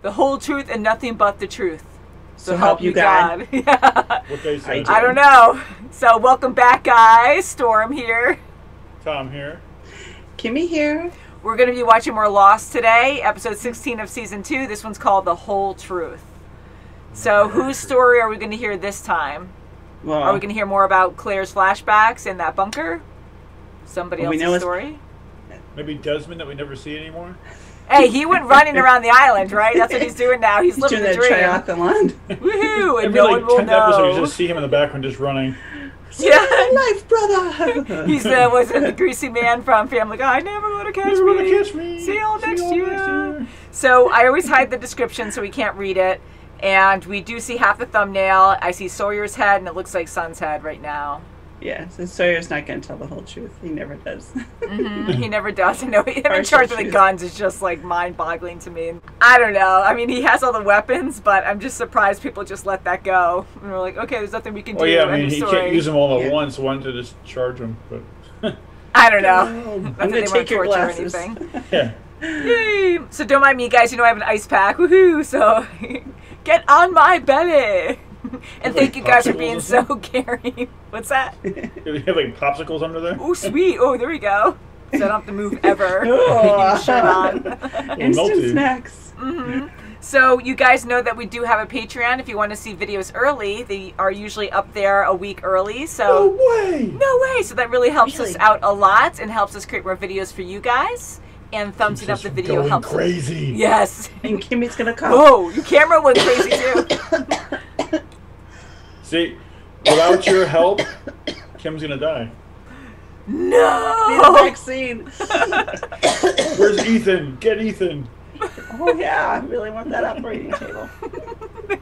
The whole truth and nothing but the truth. So help you God. Yeah. What they say. I don't know. So welcome back, guys. Storm here. Tom here. Kimmy here. We're going to be watching more Lost today, episode 16 of season 2. This one's called The Whole Truth. So whose story are we going to hear this time? Well, are we going to hear more about Claire's flashbacks in that bunker? Somebody else's story? Maybe Desmond that we never see anymore? Hey, he went running around the island, right? That's what he's doing now. He's living the dream. Triathlon. Woohoo! And Every no like one will 10 know. episodes, you just see him in the background just running. Yeah, life, brother. He's the greasy man from Family Guy. Never gonna catch Never me. gonna catch me. See y'all next year. So I always hide the description so we can't read it. And we do see half the thumbnail. I see Sawyer's head, and it looks like Sun's head right now. Yeah, so Sawyer's not going to tell the whole truth. He never does. He never does. I know him in charge of the guns is just like mind-boggling to me. I don't know. I mean, he has all the weapons, but I'm just surprised people just let that go. And we're like, okay, there's nothing we can do. Well, yeah, I mean, he can't use them all at once. So why don't you just charge them? But I don't know. I'm going to take your glasses. Yeah. Yay! So don't mind me, guys. You know I have an ice pack. Woohoo! So get on my belly. And thank you guys for being so caring. What's that? Do they have like popsicles under there? Oh, sweet. Oh, there we go. So I don't have to move ever. Oh. Shirt on. Instant snacks. So you guys know that we do have a Patreon. If you want to see videos early, they are usually up there a week early. So no way. No way. So that really helps us out a lot and helps us create more videos for you guys. And thumbsing up the video helps. Crazy. Yes. And Kimmy's gonna come. Oh, your camera went crazy too. See, without your help, Kim's gonna die. No. Need a vaccine. Where's Ethan? Get Ethan. Oh yeah, I really want that operating table.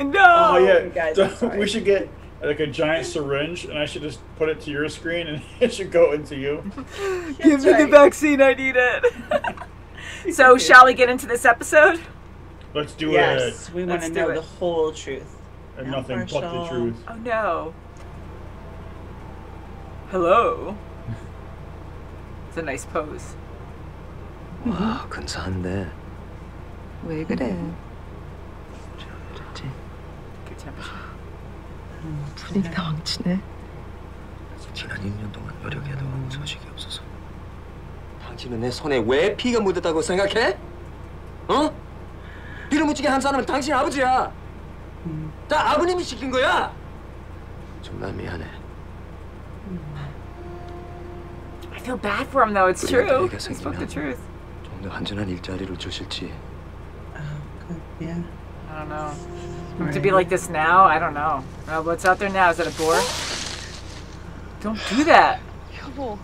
No. Oh yeah. Guys, we should get like a giant syringe, and I should just put it to your screen, and it should go into you. Give me the vaccine. I need it. So, shall we get into this episode? Let's do it. Yes, we want to know the whole truth. And nothing but the truth. Oh no. Hello. It's a nice pose. 와, 근사한데. 왜 그래? Good temperature. 분위기가 망치네. 지난 1년 동안 여력에도 소식이 없어서. 당신은 내 손에 왜 피가 묻었다고 생각해? 어? 빌어묻히게 한 사람은 당신 아버지야. 다 아버님이 시킨 거야. 정말 미안해. I feel bad for him though. It's true. He spoke the truth. 좀 더 안전한 일자리로 주실지. Yeah. I don't know. To be like this now, I don't know. What's out there now? Is that a door? Don't do that. 여보,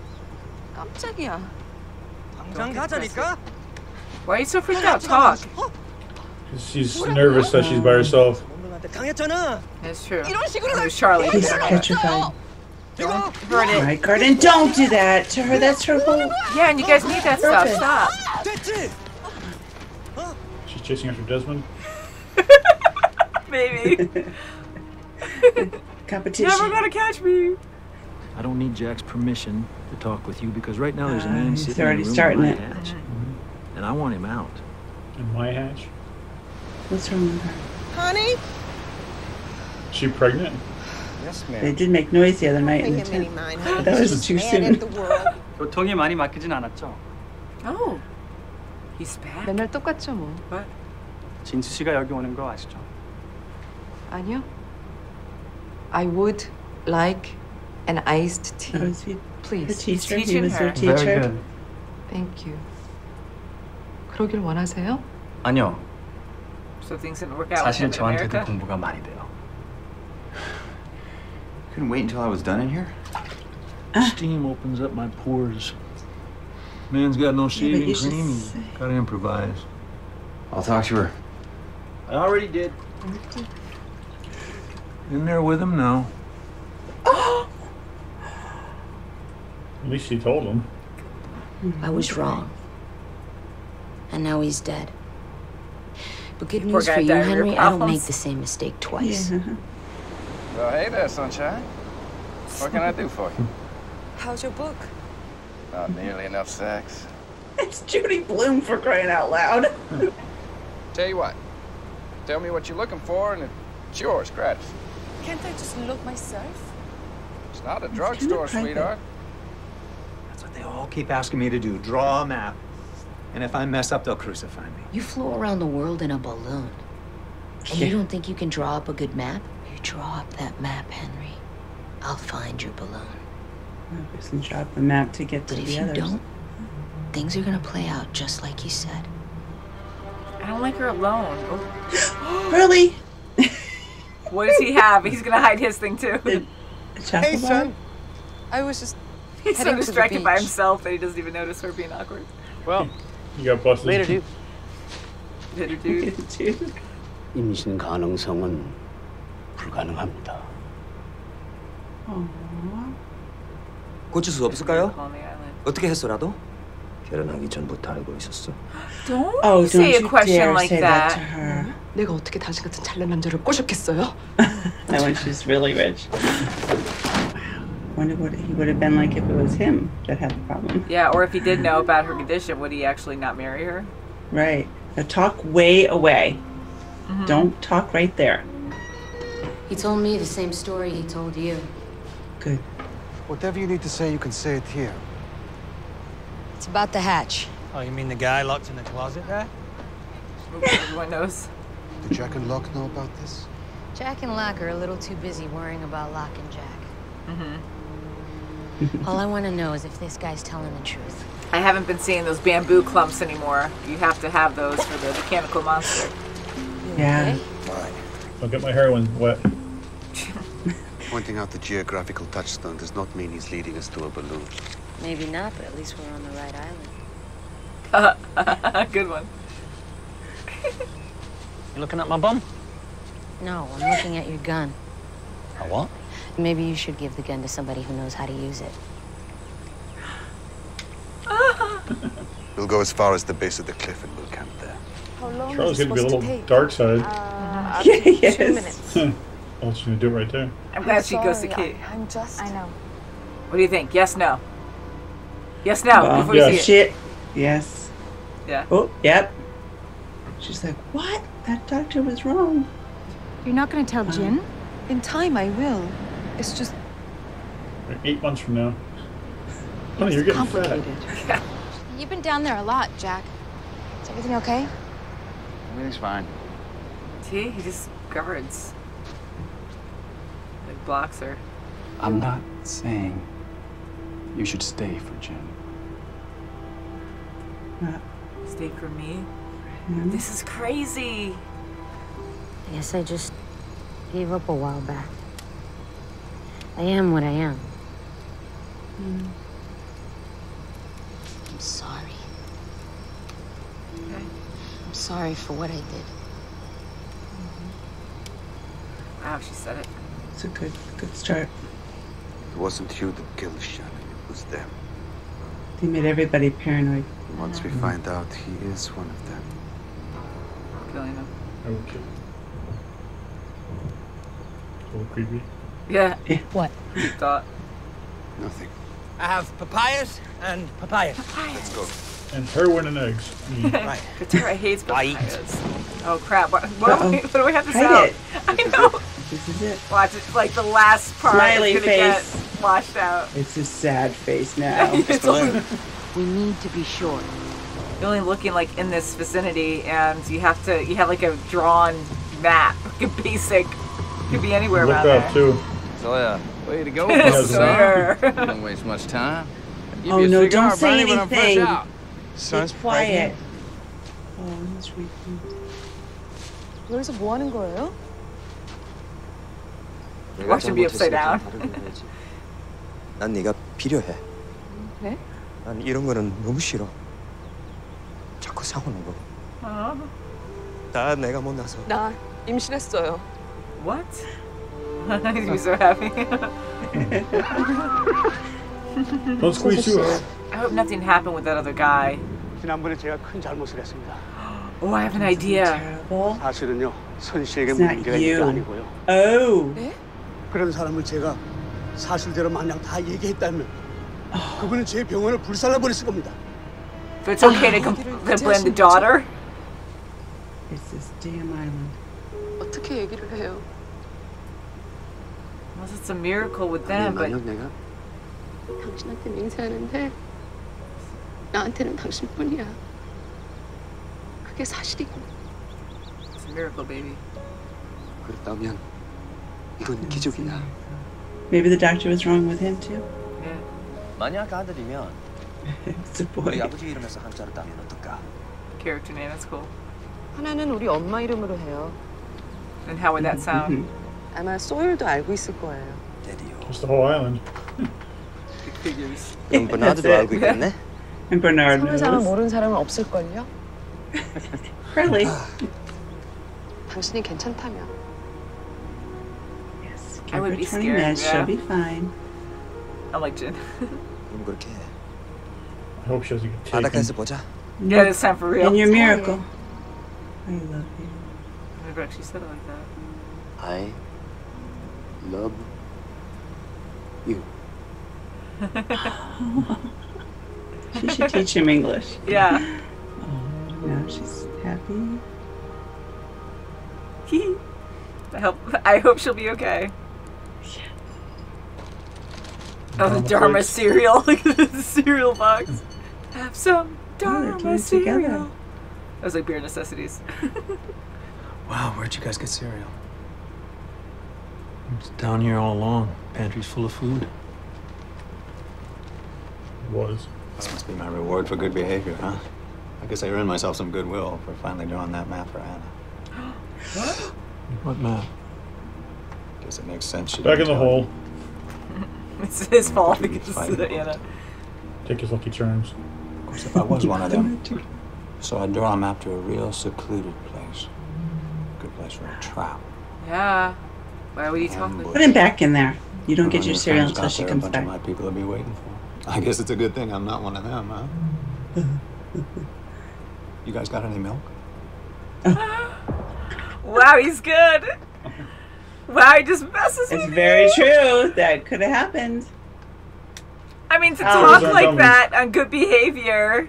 깜짝이야. 당장 가자니까. Why are you so freaked out? Talk. She's nervous that she's by herself. It's true. It was Charlie. He's petrified. Don't hurt it. My garden, don't do that to her. That's her whole. Yeah, and you guys need that stuff. Stop. She's chasing after Desmond. Maybe. Competition. Never gonna catch me. I don't need Jack's permission to talk with you because right now there's a man he's sitting already in the room starting in my it. hatch, and I want him out. In my hatch? What's wrong with her? Honey? Is she pregnant? Yes, They did make noise the other night in the tent. But that was too soon. 교통이 많이 막히진 않았죠? Oh. He's back. 맨날 똑같죠 뭐. What? 진수 씨가 여기 오는 거 아시죠? 아니요. I would like an iced tea. Oh, is he Please. her teacher? He's He was her teaching teacher. Very good. Thank you. 그러길 원하세요? 아니요. So things didn't work out with 사실 him in 저한테도 America? 공부가 많이 돼요. Couldn't wait until I was done in here? Steam opens up my pores. Man's got no shaving you should cream. say- Gotta improvise. I'll talk to her. I already did. In there with him now. At least she told him. I was wrong. And now he's dead. But good Poor news guy for you, died of Henry, I don't problems. make the same mistake twice. Yeah. Well, hey there, sunshine. What can I do for you? How's your book? Not nearly enough sex. It's Judy Blume for crying out loud. Tell you what, Tell me what you're looking for, and it's yours, gratis. Can't I just look myself? It's not a drugstore, sweetheart. That's what they all keep asking me to do, draw a map. And if I mess up, they'll crucify me. You flew around the world in a balloon. And you don't think you can draw up a good map? You draw up that map, Henry. I'll find your balloon. I person draw up a map to get to But if the you others. don't, things are gonna play out just like you said. I don't like her alone. Oh. Really? What does he have? He's gonna hide his thing too. Hey, son. I was just He's so heading to the distracted by beach. himself that he doesn't even notice her being awkward. Well, You got busted. later, dude. Later, dude. 임신 가능성은 불가능합니다. 고칠 수 없을까요? On the island. 어떻게 해서라도? 결혼하기 전부터 알고 있었어. Don't Oh, say don't a you question dare like say that to that. her. 내가 어떻게 당신 같은 잘난 남자를 꼬셨겠어요? That when she's really rich. Wonder what he would have been like if it was him that had the problem. Yeah, or if he did know about her condition, would he actually not marry her? Right. Now talk way away. Don't talk right there. He told me the same story he told you. Good. Whatever you need to say, you can say it here. It's about the hatch. Oh, you mean the guy locked in the closet there? Everyone knows. Did Jack and Locke know about this? Jack and Locke are a little too busy worrying about Locke and Jack. All I want to know is if this guy's telling the truth. I haven't been seeing those bamboo clumps anymore. You have to have those for the mechanical monster. Yeah. Don't get my heroin wet. Pointing out the geographical touchstone does not mean he's leading us to a balloon. Maybe not, but at least we're on the right island. Good one. You looking at my bum? No, I'm looking at your gun. A what? Maybe you should give the gun to somebody who knows how to use it. We'll go as far as the base of the cliff and we'll camp there. How long Charles is gonna it be a supposed to little take? dark side. Yes. 2 minutes. Oh, she's gonna do it right there. I'm glad she goes to Kate. I'm just. I know. What do you think? Yes, no. Yes, no. Well, Before you see it. shit. Yes. Yeah. Oh, yep. She's like, what? That doctor was wrong. You're not going to tell Jin? In time, I will. It's just 8 months from now. Honey, you're getting fat. Yeah. You've been down there a lot, Jack. Is everything okay? Everything's fine. See, he just guards. Like blocks her. I'm not saying you should stay for Jin. Stay for me. This is crazy. I guess I just gave up a while back. I am what I am. I'm sorry. Okay. I'm sorry for what I did. Wow, she said it. It's a good start. It wasn't you that killed Shannon, it was them. They made everybody paranoid. Once we find out he is one of them. Killing him. I would kill him. A little creepy. Yeah. What? You thought. Nothing. I have papayas and papayas. Let's go. And heroin and eggs. Right. Katara hates papayas. Oh crap! What do we have to Hide sell? it. I know. This is it. Watch it. Like the last part Smiley is gonna face. get washed out. It's a sad face now. It's only, We need to be sure. you're only looking like in this vicinity, and you have like a drawn map, like a basic. Could be anywhere Look around up there. too. So, way to go, Sir. Don't waste much time. Give Oh you a no, cigar, don't say Bernie, when I'm fresh anything. out. Son's Be quiet. pregnant. Oh, he's weeping. 여기서 뭐 하는 거예요? Watch him be upside down. 난 네가 필요해. 네? 난 이런 거는 너무 싫어. 자꾸 싸우는 거. 다 내가 못나서. 나 임신했어요. What? He's be so happy. Don't squeeze too hard. I hope nothing happened with that other guy. 지난번에 제가 큰 잘못을 했습니다. Oh, I have an idea. Terrible. 사실은요, 선 씨에게 It's not 문제가 있는 게 you. 아니고요. Oh. 그런 사람을 제가 사실대로 마냥 다 얘기했다면 그분은 제 병원을 불살라버렸을 겁니다. So it's okay to blame the daughter? It's this damn island. 어떻게 얘기를 해요? Well, it's a miracle with them, but 만약 내가 당신한테 맹세하는데 나한테는 당신뿐이야. 그게 사실이고. it's a miracle, baby. 그렇다면 이건 기적이야. Maybe the doctor was wrong with him too. Yeah. 만약 아들이면 It's a boy. 우리 아버지 이름에서 한자로 따면 어떨까? Character name, that's cool. 하나는 우리 엄마 이름으로 해요. And how would that sound? 아마 소율도 알고 있을 거예요. Just the whole island. Figures. 그럼 버나드도 That's 알고 it. 있겠네? And Bernard 서울 사람 knows. 모르는 사람은 없을걸요? Really? 당신이 괜찮다면. Yes. I would be 20 scared. minutes. Yeah. She'll be fine. I'm like Jin. 그럼 그렇게 해. I hope she doesn't get taken. 바닷가에서 보자. Yeah, this time for real. And your miracle. I love you. I never actually said it like that. I love you. She should teach him English. Yeah. Oh, now she's happy. I hope she'll be okay. Oh, the Dharma cereal. Look at the cereal box. Have some Dharma cereal. Together. That was like bare necessities. Wow, where'd you guys get cereal? It's down here all along. Pantry's full of food. It was. This must be my reward for good behavior, huh? I guess I earned myself some goodwill for finally drawing that map for Anna. What? What map? Guess it makes sense. Back in the hole. It's his fault He's because fighting of Anna. Take his lucky charms. Of course, if I was one of them, so I'd draw a map to a real secluded place. Good place for a trap. Yeah. Why would he talk like Put him back in there. You don't When get one your of cereal friends until got she there, comes a bunch back. of my people will be waiting for. I guess it's a good thing I'm not one of them, huh? You guys got any milk? Wow, he's good. Wow, he just messes with It's me. very true. That could have happened. I mean, to Oh. talk Those are like dummies. that on good behavior,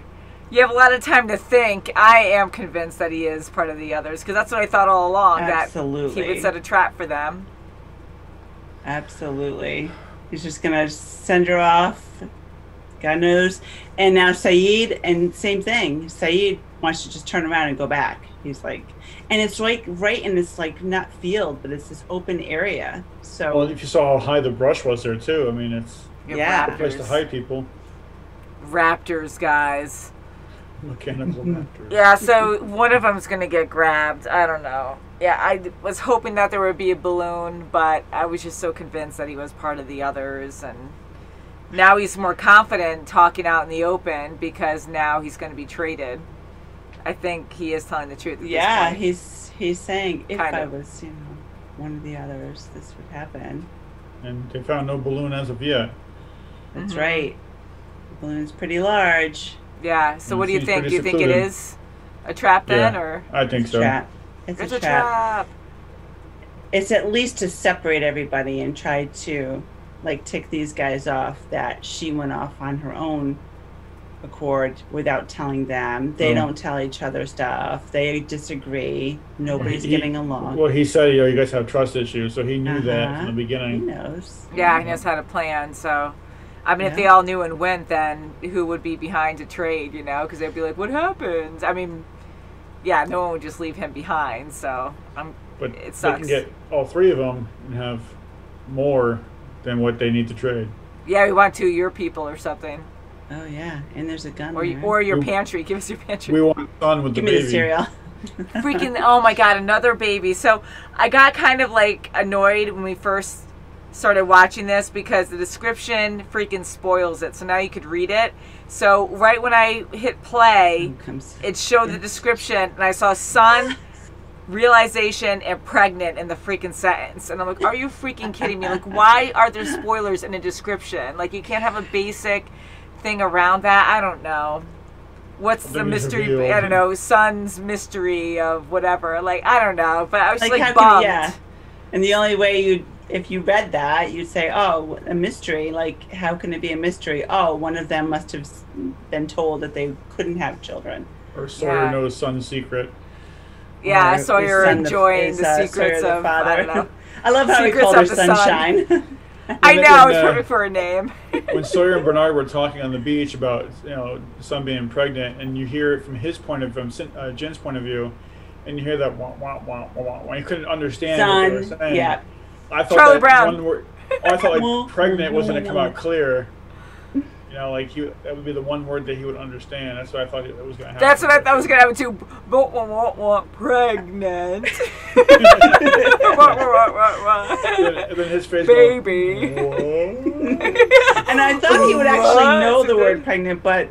you have a lot of time to think. I am convinced that he is part of the others, because that's what I thought all along, that Absolutely. he would set a trap for them. Absolutely. He's just gonna send her off. God knows. And now Saeed, and same thing. Saeed wants to just turn around and go back. He's like, and it's like right in this like not field, but it's this open area. So Well, if you saw how high the brush was there too, I mean, it's yeah. a place to hide people. Raptors, guys. Mechanical raptors. Yeah, so one of them's going to get grabbed. I don't know. Yeah, I was hoping that there would be a balloon, but I was just so convinced that he was part of the others. And now he's more confident talking out in the open because now he's going to be traded. I think he is telling the truth. At Yeah, this point. he's saying if Kind I of. was, one of the others, this would happen. And they found no balloon as of yet. That's Mhm. right. The balloon's pretty large. Yeah, so And what do you seems think? pretty Do you think it secluded. is a trap then, Yeah, or I think so. Trap. It's a trap. It's at least to separate everybody and try to like tick these guys off that she went off on her own accord without telling them. They don't tell each other stuff. They disagree. Nobody's getting along. Well, he said, you guys have trust issues, so he knew that Uh-huh. from the beginning. He knows. Yeah, he knows how to plan. So, I mean, if Yeah. they all knew and went, then who would be behind to trade? You know, because they'd be like, "What happened?" I mean, yeah, no one would just leave him behind. So, But it they can sucks. get all three of them and have more than what they need to trade. Yeah, we want two of your people or something, Oh yeah, and there's a gun. or there. or your pantry. Give us your pantry. We want Sun with Give the me baby. the cereal. Freaking! Oh my God, another baby. So I got kind of like annoyed when we first started watching this because the description freaking spoils it. So now you could read it. So right when I hit play, it showed the description, and I saw son, realization, and pregnant in the freaking sentence. And I'm like, are you freaking kidding me? Like, why are there spoilers in a description? Like, you can't have a basic thing around that. I don't know. What's the Something is mystery? revealed. I don't know. Son's mystery of whatever. Like, I don't know. But I was Like, like how bummed. can, yeah. And the only way if you read that, you'd say, oh, a mystery. Like, how can it be a mystery? Oh, one of them must have been told that they couldn't have children. Or Sawyer knows Sun's secret. Yeah, Or Sawyer is Sun enjoying the Sawyer secrets the of, father? I don't know. I love how he Secrets called her of the sun. Sunshine. I know, it's When, perfect for a name. when Sawyer and Bernard were talking on the beach about Sun being pregnant, and you hear it from his point of view, from Jin's point of view, and you hear that wah wah wah wah wah. You couldn't understand what they were saying. Yeah. I thought Charlie that Brown. one word. I thought like pregnant was going to come out clear. Like that would be the one word that he would understand. That's what I thought it was going to happen. That's what I thought was going to happen too. Pregnant. And then his face baby. And I thought he would actually know the word pregnant, but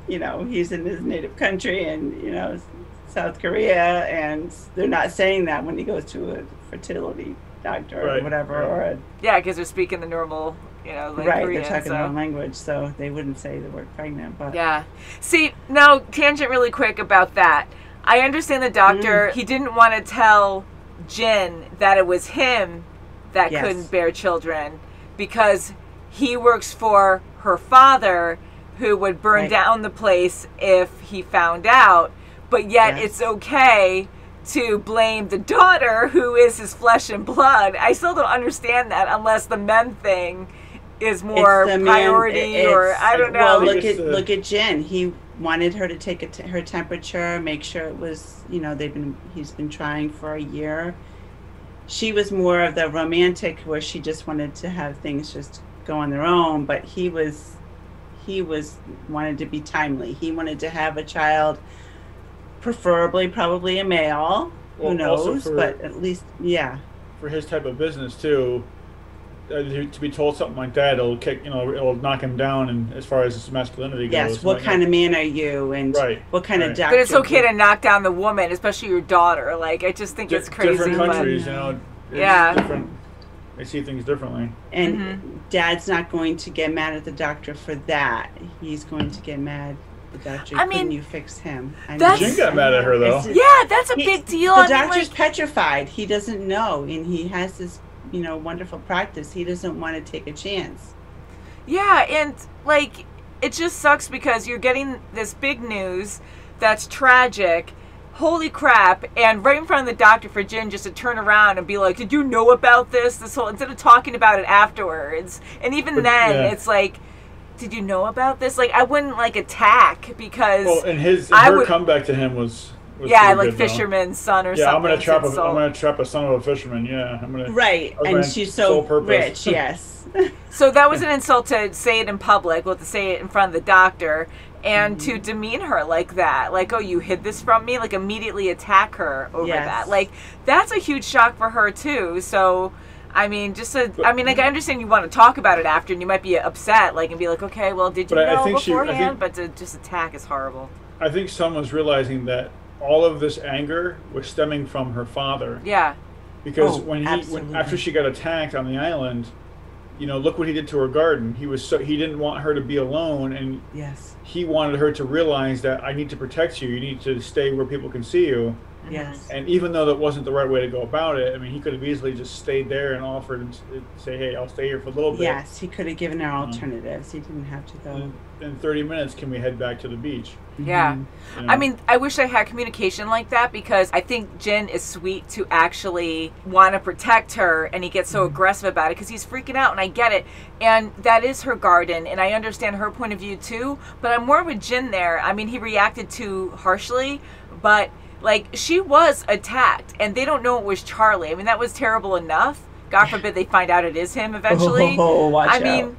he's in his native country and South Korea, and they're not saying that when he goes to a fertility doctor or whatever. Yeah, because they're speaking the normal, right, Korean, they're talking their own language, so they wouldn't say the word pregnant. But yeah. See, now tangent really quick about that. I understand the doctor. He didn't want to tell Jin that it was him that couldn't bear children because he works for her father, who would burn down the place if he found out. But yet it's okay to blame the daughter, who is his flesh and blood. I still don't understand that unless the men thing is more priority, or I don't know. Well, look at Jen. He wanted her to take her temperature, make sure it was, he's been trying for a year. She was more of the romantic, where she just wanted to have things just go on their own, but he wanted to be timely. He wanted to have a child, preferably probably a male. Well, who knows? But at least, for his type of business too, to be told something like that, it'll knock him down. And as far as his masculinity goes, yes. What kind of man are you? And what kind of doctor? But it's okay to knock down the woman, especially your daughter. Like, I just think it's crazy. Different countries, it's different. They see things differently. And Dad's not going to get mad at the doctor for that. He's going to get mad. Doctor, couldn't you fix him? Jin got mad at her though. Yeah, that's a big deal. The doctor's petrified. He doesn't know, and he has this, wonderful practice. He doesn't want to take a chance. Yeah, and it just sucks because you're getting this big news that's tragic. Holy crap! And right in front of the doctor, for Jin just to turn around and be like, "Did you know about this?" Instead of talking about it afterwards, and even then, it's like, did you know about this? I wouldn't attack because. Well, and her comeback to him was fisherman's son or something. Yeah, I'm gonna trap a son of a fisherman. Yeah, I'm gonna. Right, and she's so rich. Yes. So that was an insult to say it in public, to say it in front of the doctor, and to demean her like that. Oh, you hid this from me. Immediately attack her over that. That's a huge shock for her too. So. I mean, I understand you want to talk about it after, and you might be upset, and be like, okay, well, did you know beforehand? But to just attack is horrible. I think someone's realizing that all of this anger was stemming from her father. Yeah. Because after she got attacked on the island, look what he did to her garden. He didn't want her to be alone, and he wanted her to realize that I need to protect you. You need to stay where people can see you. Yes. And even though that wasn't the right way to go about it, I mean, he could have easily just stayed there and offered and say, "Hey, I'll stay here for a little bit." Yes, he could have given her alternatives. He didn't have to go. In 30 minutes, can we head back to the beach? Yeah. I mean, I wish I had communication like that, because I think Jin is sweet to actually want to protect her, and he gets so aggressive about it because he's freaking out, and I get it. And that is her garden, and I understand her point of view too, but I'm more with Jin there. I mean, he reacted too harshly, but she was attacked, and they don't know it was Charlie. I mean, that was terrible enough. God forbid they find out it is him eventually. Watch out. I mean,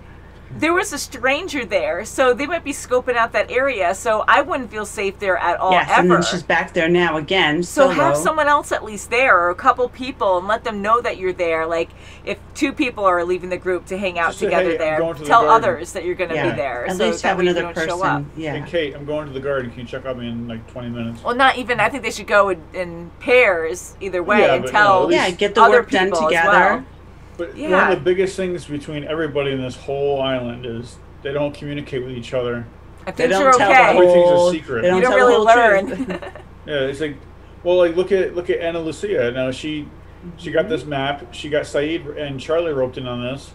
there was a stranger there, so they might be scoping out that area, so I wouldn't feel safe there at all, yes, ever. And then she's back there now again. So have someone else at least there, or a couple people, and let them know that you're there. If 2 people are leaving the group to hang out together there, tell others that you're going to be there. At least have another person. Show up. Yeah. And Kate, I'm going to the garden. Can you check on me in 20 minutes? Well, not even. I think they should go in pairs either way and tell get the other work done people together. As well. But one of the biggest things between everybody in this whole island is they don't communicate with each other. I think you're okay. Everything's a secret. They you don't really learn. Yeah, it's look at Ana Lucia. Now she got this map. She got Saeed and Charlie roped in on this.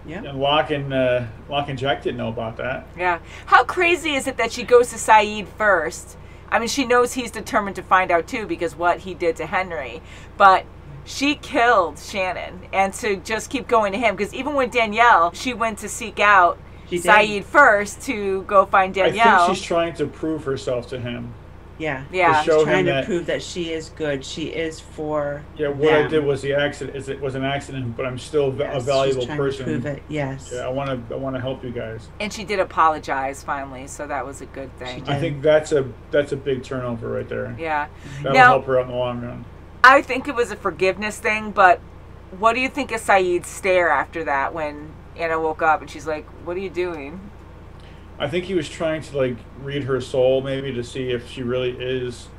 Yeah. And Locke and Jack didn't know about that. Yeah. How crazy is it that she goes to Saeed first? I mean, she knows he's determined to find out too because what he did to Henry. But she killed Shannon, and to just keep going to him, because even when Danielle, she went to seek out Saeed first to go find Danielle. I think she's trying to prove herself to him. Yeah. Yeah. To show trying him to prove that she is good. She is for what them. I did was the accident. It was an accident, but I'm still a valuable person. To prove it. Yes. Yeah, I want to help you guys. And she did apologize finally, so that was a good thing. I think that's a big turnover right there. Yeah. That'll help her out in the long run. I think it was a forgiveness thing, but what do you think of Saeed's stare after that when Anna woke up and she's like, "What are you doing?" I think he was trying to like read her soul, maybe to see if she really is,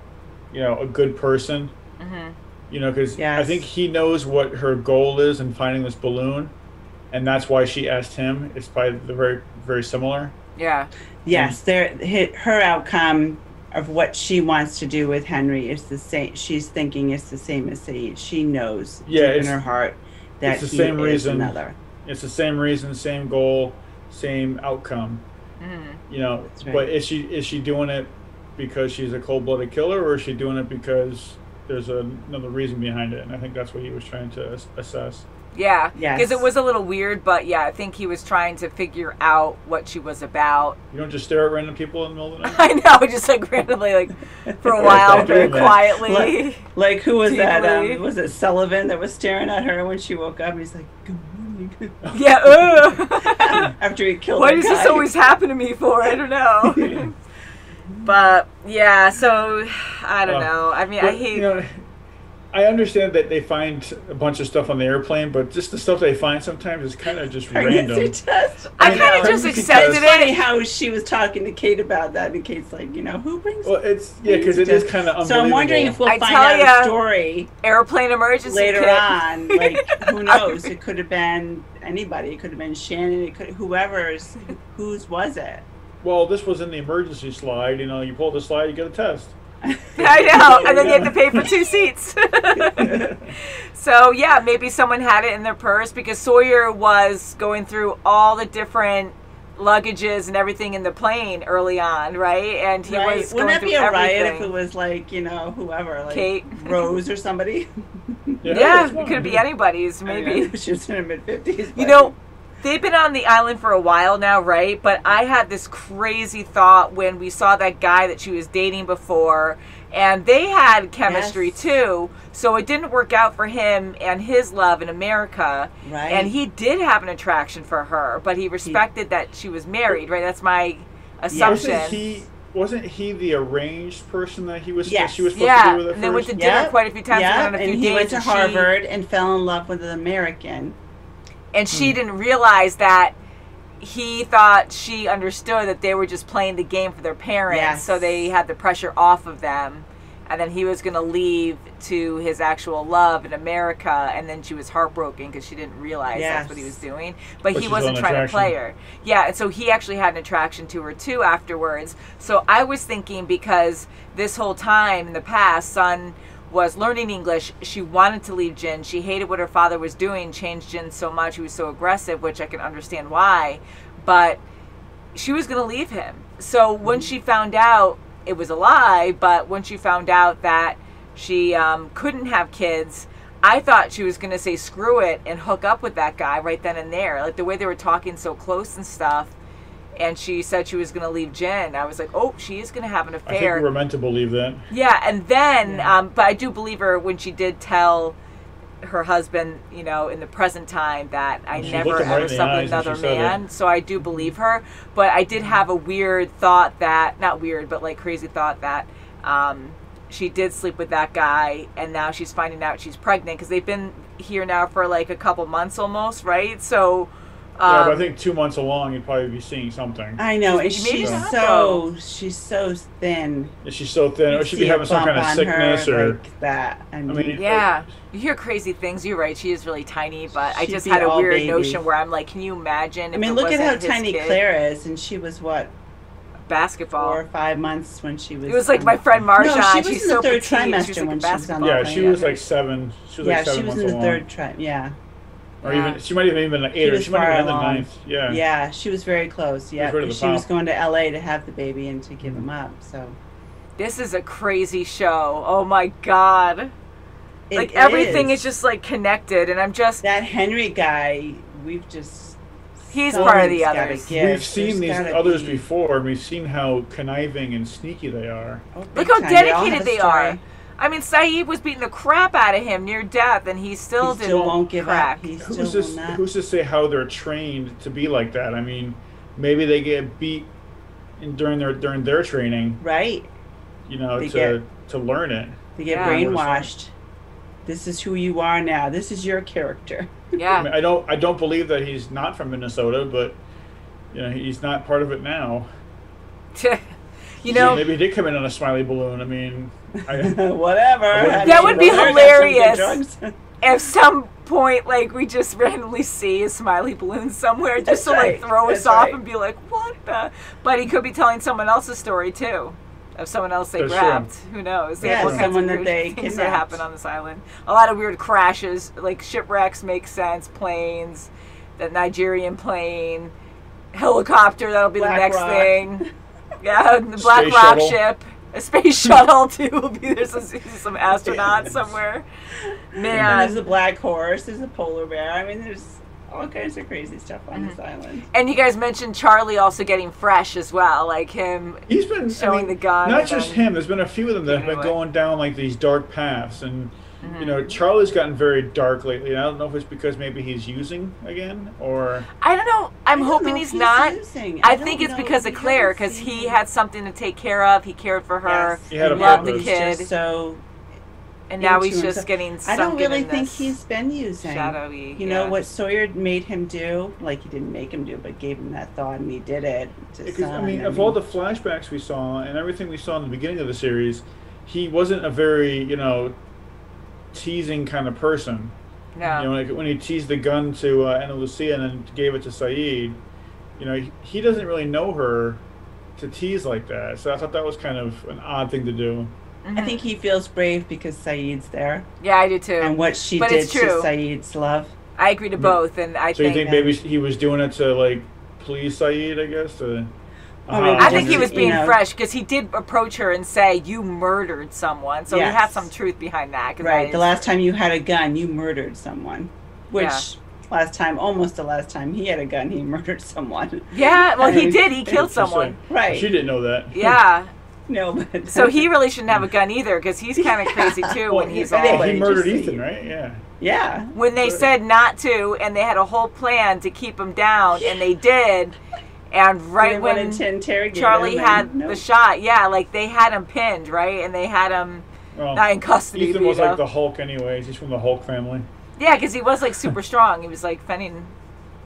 a good person. Mm-hmm. Because I think he knows what her goal is in finding this balloon, and that's why she asked him. It's probably very, very similar. Yeah. Yes, her outcome of what she wants to do with Henry is the same. She's thinking it's the same as Saeed. She knows deep in her heart that it's the same reason. Another. It's the same reason, same goal, same outcome. Right. But is she doing it because she's a cold-blooded killer, or is she doing it because there's another reason behind it? And I think that's what he was trying to assess. Yeah, yes. Because it was a little weird, but yeah, I think he was trying to figure out what she was about. You don't just stare at random people in the middle of the night? I know, just like randomly, for a while, very quietly. Like who was deeply. that? Was it Sullivan that was staring at her when she woke up? He's like, "Good morning." Yeah. After he killed. Why does this always happen to me for? I don't know. But yeah, so I don't know. I mean, I hate. I understand that they find a bunch of stuff on the airplane, but just the stuff they find sometimes is kind of just random. I kind of just accepted it. It's funny how she was talking to Kate about that, and Kate's like, who brings? Well, it's because it is kind of unbelievable. So I'm wondering if we'll find out a story airplane emergency later kit. on. Like, who knows? It could have been anybody. It could have been Shannon. It could whose was it? Well, this was in the emergency slide. You pull the slide, you get a test. I know, and then you have to pay for 2 seats. So yeah, maybe someone had it in their purse, because Sawyer was going through all the different luggages and everything in the plane early on, right? And he was Wouldn't going that through be a riot everything. if it was like whoever, like Kate, Rose or somebody? Yeah, it could be anybody's. Maybe she was in her mid-50s. They've been on the island for a while now, right? But I had this crazy thought when we saw that guy that she was dating before, and they had chemistry too. So it didn't work out for him and his love in America. Right. And he did have an attraction for her, but he respected that she was married, right? That's my assumption. Wasn't he the arranged person that she was supposed to be with and at first? they went to dinner quite a few times. Yeah, and he went to Harvard and fell in love with an American. And she didn't realize that he thought she understood that they were just playing the game for their parents, so they had the pressure off of them. And then he was going to leave to his actual love in America, and then she was heartbroken because she didn't realize that's what he was doing. But he wasn't trying to play her. Yeah, and so he actually had an attraction to her too afterwards. So I was thinking, because this whole time in the past, Sun was learning English, she wanted to leave Jin. She hated what her father was doing, changed Jin so much. He was so aggressive, which I can understand why. But she was going to leave him. So when she found out, it was a lie, but when she found out that she couldn't have kids, I thought she was going to say screw it and hook up with that guy right then and there. Like the way they were talking so close and stuff. And she said she was going to leave Jen. I was like, oh, she is going to have an affair. I think we were meant to believe that. Yeah, and then, but I do believe her when she did tell her husband, in the present time, that I never ever slept with another man. So I do believe her. But I did have a weird thought that, not weird, but like crazy thought that she did sleep with that guy, and now she's finding out she's pregnant, because they've been here now for like a couple months almost, right? So... yeah, but I think 2 months along, you'd probably be seeing something. I know, and she's so thin. Yeah, she's so thin, or she'd be having some kind of sickness, or like that. I mean, yeah, you hear crazy things. You're right; she is really tiny, but I just had a weird notion where I'm like, can you imagine? I mean, look at how tiny Claire is, and she was what? Basketball. 4 or 5 months when she was. It was like my friend Marsha. No, she was she's in the so third petite. trimester when she was on the plane. Yeah, she was like 7. She was like 7 she was months in the along. third trimester. Yeah. Or even she might have even been like 8, or she might have been in the 9th. Yeah. Yeah, she was very close. Yeah, She was she was going to LA to have the baby and to give him up. So. This is a crazy show. Oh my God. Like everything is just like connected, and I'm just that Henry guy. We've just he's part of the others. We've seen these others before, and we've seen how conniving and sneaky they are. Look how dedicated they are. I mean, Saeed was beating the crap out of him near death, and he still won't give up. Who's to say how they're trained to be like that? I mean, maybe they get beat during their training, right? You know, to learn it. They get brainwashed. This is who you are now. This is your character. Yeah. I mean, I don't believe that he's not from Minnesota, but you know, he's not part of it now. You know, maybe he did come in on a smiley balloon. I mean, whatever. That would be hilarious. At some point, like, we just randomly see a smiley balloon somewhere, just to like throw us off and be like, "What the?" But he could be telling someone else's story too, of someone else they grabbed. Who knows? Yeah, all someone kinds of that they things that happen on this island. A lot of weird crashes, like shipwrecks make sense. Planes, the Nigerian plane, helicopter. That'll be the next thing. Yeah, the Black Rock ship, a space shuttle too. Will be there's some astronauts somewhere. Man, and there's a black horse. There's a polar bear. I mean, there's all kinds of crazy stuff on this island. And you guys mentioned Charlie also getting fresh as well, like him. He's been showing the gun. Not just him. There's been a few of them that have been going down like these dark paths, and you know, Charlie's gotten very dark lately. And I don't know if it's because maybe he's using again, or I don't know. I'm hoping he's not. I think it's because of Claire, because he had something to take care of. He cared for her. He had loved the kid. So. And now he's just getting sunken. I don't really think he's been using. Shadowy. You know what Sawyer made him do? Like, he didn't make him do, but gave him that thought, and he did it. I mean, of all the flashbacks we saw and everything we saw in the beginning of the series, he wasn't a very, you know, teasing kind of person. No. You know, like when he teased the gun to Ana Lucia and then gave it to Saeed, you know, he doesn't really know her to tease like that. So I thought that was kind of an odd thing to do. I think he feels brave because Saeed's there. Yeah, I do too. And what she did to Saeed's love. I agree to both, and I think. So you think maybe he was doing it to like please Saeed? I guess. I think he was being fresh because he did approach her and say, "You murdered someone," so he had some truth behind that. Right. The last time you had a gun, you murdered someone. Which almost the last time he had a gun, he murdered someone. Yeah. Well, he did. He killed someone. Right. She didn't know that. Yeah. No, but so he really shouldn't have a gun either, because he's kind of crazy too when he's all. He murdered Ethan, right? Yeah. Yeah. When they said not to, and they had a whole plan to keep him down, and they did, and right when Charlie had the shot, like they had him pinned, right, and they had him not in custody. Ethan was like the Hulk, anyways. He's from the Hulk family. Yeah, because he was like super strong. He was like fending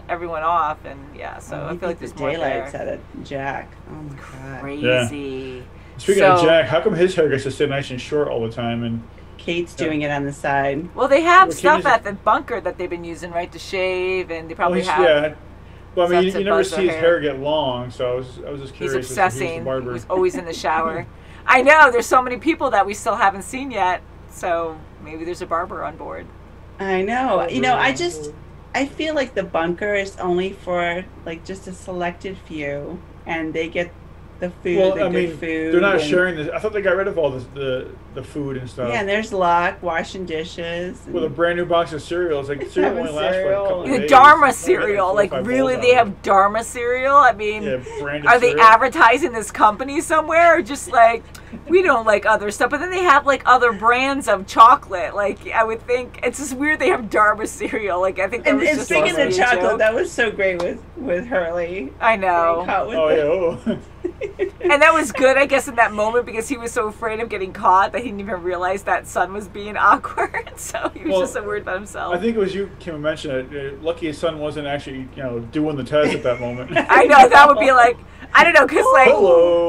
everyone off, and so I feel like there's more there. At it, Jack. Oh my god. Crazy. Yeah. Speaking of Jack, how come his hair gets to stay nice and short all the time? And Kate's doing it on the side. Well, they have stuff at the bunker that they've been using, right, to shave, and they probably have. Yeah. Well, I mean, you never see his hair get long, so I was just curious. He's obsessing. He's always in the shower. I know. There's so many people that we still haven't seen yet, so maybe there's a barber on board. I know. You know, I feel like the bunker is only for like just a selected few, and they get the food, good food. They're not sharing this. I thought they got rid of all the food and stuff. Yeah, and there's Locke washing dishes. With a brand new box of cereals. Like, cereal only lasts for a couple of days. The Dharma cereal. Like, really, they have Dharma cereal? I mean, are they advertising this company somewhere? Or just like, we don't like other stuff. But then they have, like, other brands of chocolate. Like, I would think, it's just weird they have Dharma cereal. Like, I think that was just speaking of chocolate, that was so great with Hurley. I know. And that was good, I guess, in that moment, because he was so afraid of getting caught that he didn't even realize that Sun was being awkward. So he was just so worried about himself. I think it was you, Kim, mentioned it. Lucky his son wasn't actually, doing the test at that moment. I know, that would be like, I don't know, because like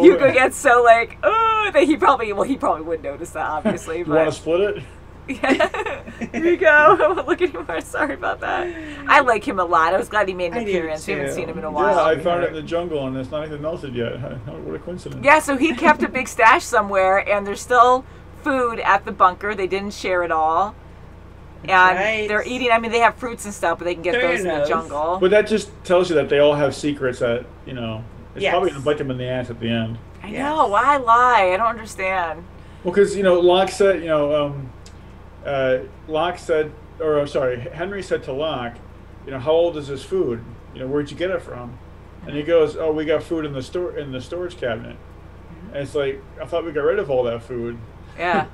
Hugo gets so like, oh, that he probably would notice that, obviously. You want to split it? Yeah. Here you go. Look at him. Sorry about that. I like him a lot. I was glad he made an appearance. We haven't seen him in a while. Yeah, I found it in the jungle, and it's not even melted yet. What a coincidence. Yeah, so he kept a big stash somewhere, and there's still food at the bunker. They didn't share it all. And they're eating, I mean, they have fruits and stuff, but they can get those in the jungle. But that just tells you that they all have secrets that, it's probably going to bite them in the ass at the end. I know. Why lie? I don't understand. Well, because Locke said, Henry said to Locke, how old is this food? Where'd you get it from? And he goes, oh, we got food in the storage cabinet. And it's like, I thought we got rid of all that food. Yeah.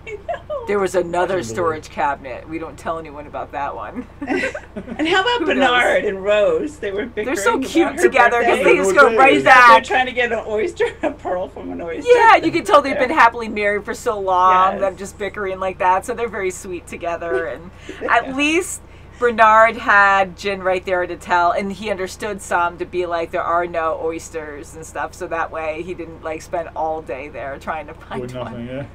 I know. There was another storage cabinet. We don't tell anyone about that one. And how about Bernard and Rose? They were bickering. They're so cute together because they just go right back. back. They're trying to get a pearl from an oyster. Yeah, you can tell they've been happily married for so long. Them just bickering like that. So they're very sweet together. And at least Bernard had Jin right there to tell, and he understood some to be like, there are no oysters and stuff. So that way he didn't spend all day there trying to find one. Yeah.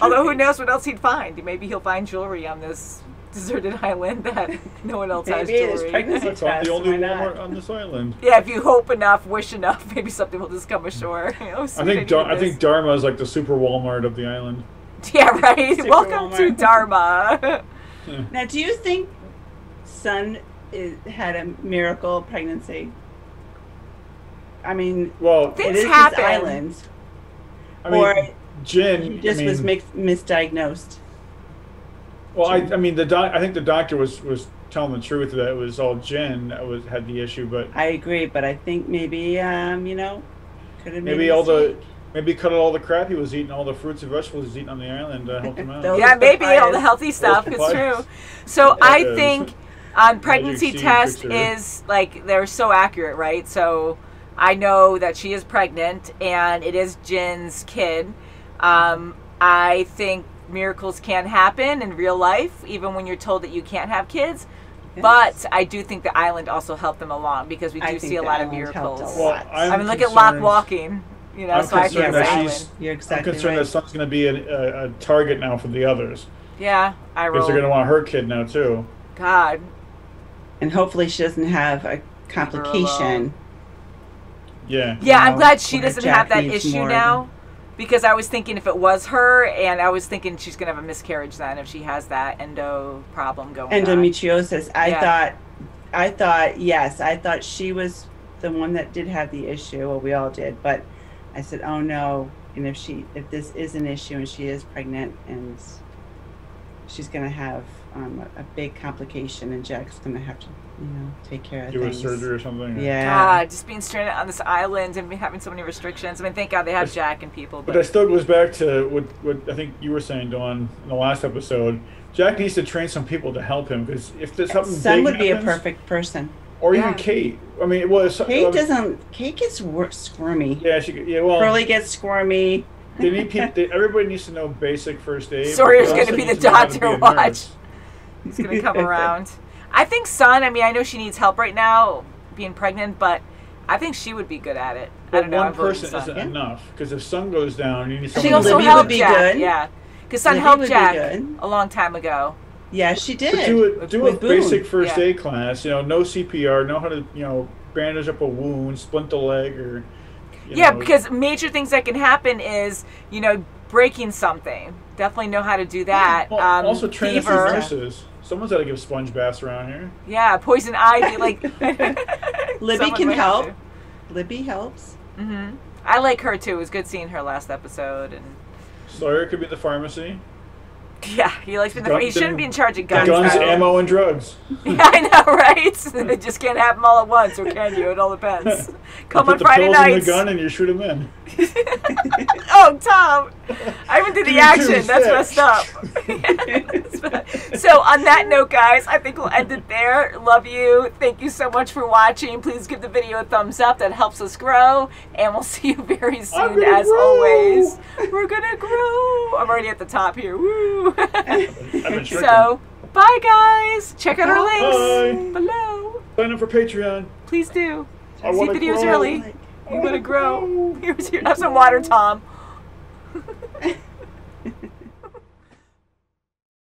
Although who knows what else he'd find? Maybe he'll find jewelry on this deserted island that no one else has jewelry. I'm the only Walmart on this island. Yeah, if you hope enough, wish enough, maybe something will just come ashore. I think Dharma is like the super Walmart of the island. Yeah, right. Super Welcome Walmart. To Dharma. Now, do you think Sun had a miracle pregnancy? I mean, well, it is happen. His island. Or Jin just was misdiagnosed. Well, I think the doctor was telling the truth that it was all Jin that had the issue, but I agree. But I think maybe could have maybe cut out all the crap he was eating, all the fruits and vegetables he was eating on the island to help him out. Yeah, maybe all the healthy stuff. It's true. So I think pregnancy test is they're so accurate, right? So I know that she is pregnant and it is Jin's kid. I think miracles can happen in real life, even when you're told that you can't have kids. Yes. But I do think the island also helped them along because we do see a lot of miracles. Well, I mean, look at Locke walking. I'm so I think You're exactly I'm concerned that Sun's going to be a target now for the others. Yeah, I roll. Because they're going to want her kid now too. God. And hopefully she doesn't have a complication. Yeah. Yeah, I'm glad she doesn't have that issue now. Because I was thinking if it was her, and I was thinking she's going to have a miscarriage then if she has that endo problem going on. Endometriosis. I thought she was the one that did have the issue. Well, we all did. But I said, oh no. And if this is an issue and she is pregnant and she's going to have a big complication and Jack's going to have to, take care of things. Do a surgery or something. Yeah. God, just being stranded on this island and having so many restrictions. I mean, thank God they have Jack and people. But that still goes back to what I think you were saying, Dawn, in the last episode. Jack needs to train some people to help him because if there's something Sun big would be happens, a perfect person. Or even Kate. I mean, Kate gets squirmy. Yeah, Curly gets squirmy. They need everybody needs to know basic first aid. Sawyer's going to be the doctor. Watch. He's going to come around. I think Sun, I mean, I know she needs help right now being pregnant, but I think she would be good at it. But I don't know. One person isn't enough because if Sun goes down, you need someone. She also helped Jack. Yeah, because Sun helped Jack a long time ago. Yeah, she did. But do a basic first aid class. No CPR. Know how to bandage up a wound, splint a leg, or. Because major things that can happen is breaking something. Definitely know how to do that. Well, also train a few nurses. Someone's got to give sponge baths around here. Yeah, poison ivy. Libby can help. Libby helps. Mm-hmm. I like her too. It was good seeing her last episode. And Sawyer could be the pharmacy. Yeah, he likes being he shouldn't be in charge of guns. Guns, ammo, and drugs. Yeah, I know, right? They just can't have them all at once, or can you? It all depends. Come on Friday nights. You put the pills in the gun and you shoot them in. Oh, Tom! I even did the action. That's messed up. So on that note, guys, I think we'll end it there. Love you. Thank you so much for watching. Please give the video a thumbs up. That helps us grow. And we'll see you very soon, as always. We're gonna grow. I'm already at the top here. Woo! So, bye, guys. Check out our links below. Sign up for Patreon. Please do. See videos early. You want to grow. Have some water, Tom.